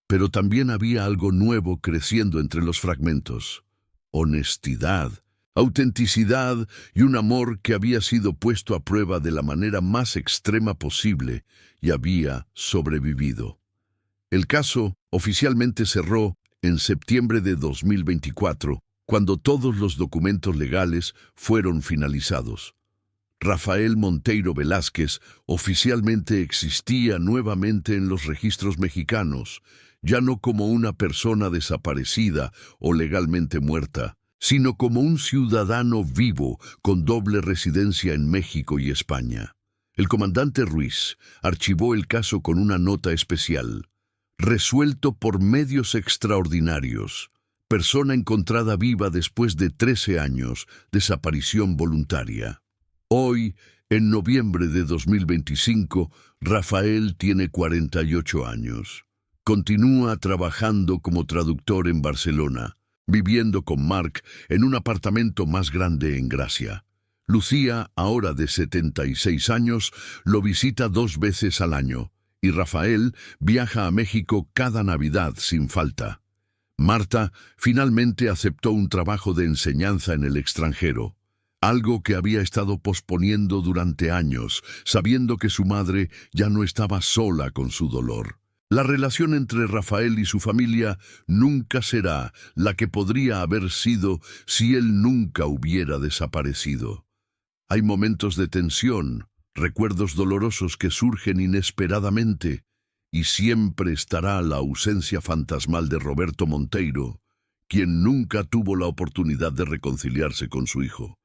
Pero también había algo nuevo creciendo entre los fragmentos: honestidad, autenticidad y un amor que había sido puesto a prueba de la manera más extrema posible y había sobrevivido. El caso oficialmente cerró en septiembre de 2024, cuando todos los documentos legales fueron finalizados. Rafael Monteiro Velázquez oficialmente existía nuevamente en los registros mexicanos, ya no como una persona desaparecida o legalmente muerta, sino como un ciudadano vivo con doble residencia en México y España. El comandante Ruiz archivó el caso con una nota especial: resuelto por medios extraordinarios. Persona encontrada viva después de 13 años, desaparición voluntaria. Hoy, en noviembre de 2025, Rafael tiene 48 años. Continúa trabajando como traductor en Barcelona, viviendo con Marc en un apartamento más grande en Gracia. Lucía, ahora de 76 años, lo visita 2 veces al año, y Rafael viaja a México cada Navidad sin falta. Marta finalmente aceptó un trabajo de enseñanza en el extranjero, algo que había estado posponiendo durante años, sabiendo que su madre ya no estaba sola con su dolor. La relación entre Rafael y su familia nunca será la que podría haber sido si él nunca hubiera desaparecido. Hay momentos de tensión, recuerdos dolorosos que surgen inesperadamente, y siempre estará la ausencia fantasmal de Roberto Monteiro, quien nunca tuvo la oportunidad de reconciliarse con su hijo.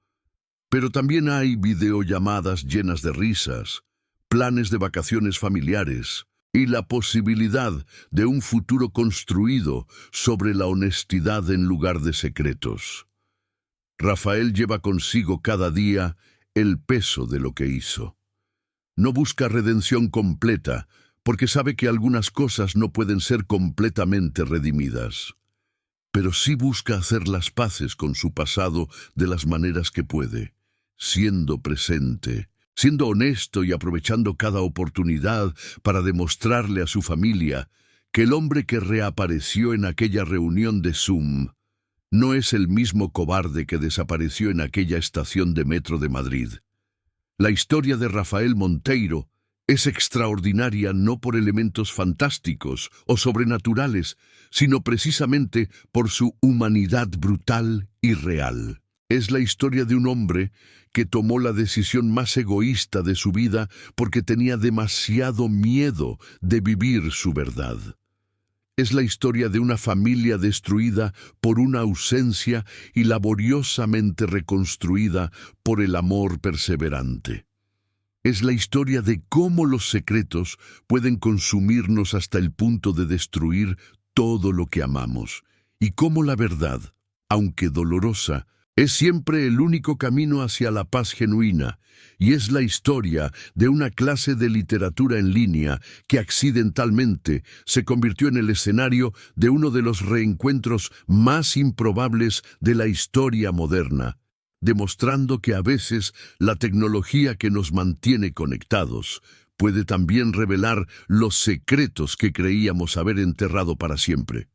Pero también hay videollamadas llenas de risas, planes de vacaciones familiares y la posibilidad de un futuro construido sobre la honestidad en lugar de secretos. Rafael lleva consigo cada día el peso de lo que hizo. No busca redención completa, porque sabe que algunas cosas no pueden ser completamente redimidas. Pero sí busca hacer las paces con su pasado de las maneras que puede, siendo presente, siendo honesto y aprovechando cada oportunidad para demostrarle a su familia que el hombre que reapareció en aquella reunión de Zoom no es el mismo cobarde que desapareció en aquella estación de metro de Madrid. La historia de Rafael Monteiro es extraordinaria no por elementos fantásticos o sobrenaturales, sino precisamente por su humanidad brutal y real. Es la historia de un hombre que tomó la decisión más egoísta de su vida porque tenía demasiado miedo de vivir su verdad. Es la historia de una familia destruida por una ausencia y laboriosamente reconstruida por el amor perseverante. Es la historia de cómo los secretos pueden consumirnos hasta el punto de destruir todo lo que amamos, y cómo la verdad, aunque dolorosa, es siempre el único camino hacia la paz genuina, y es la historia de una clase de literatura en línea que accidentalmente se convirtió en el escenario de uno de los reencuentros más improbables de la historia moderna, demostrando que a veces la tecnología que nos mantiene conectados puede también revelar los secretos que creíamos haber enterrado para siempre.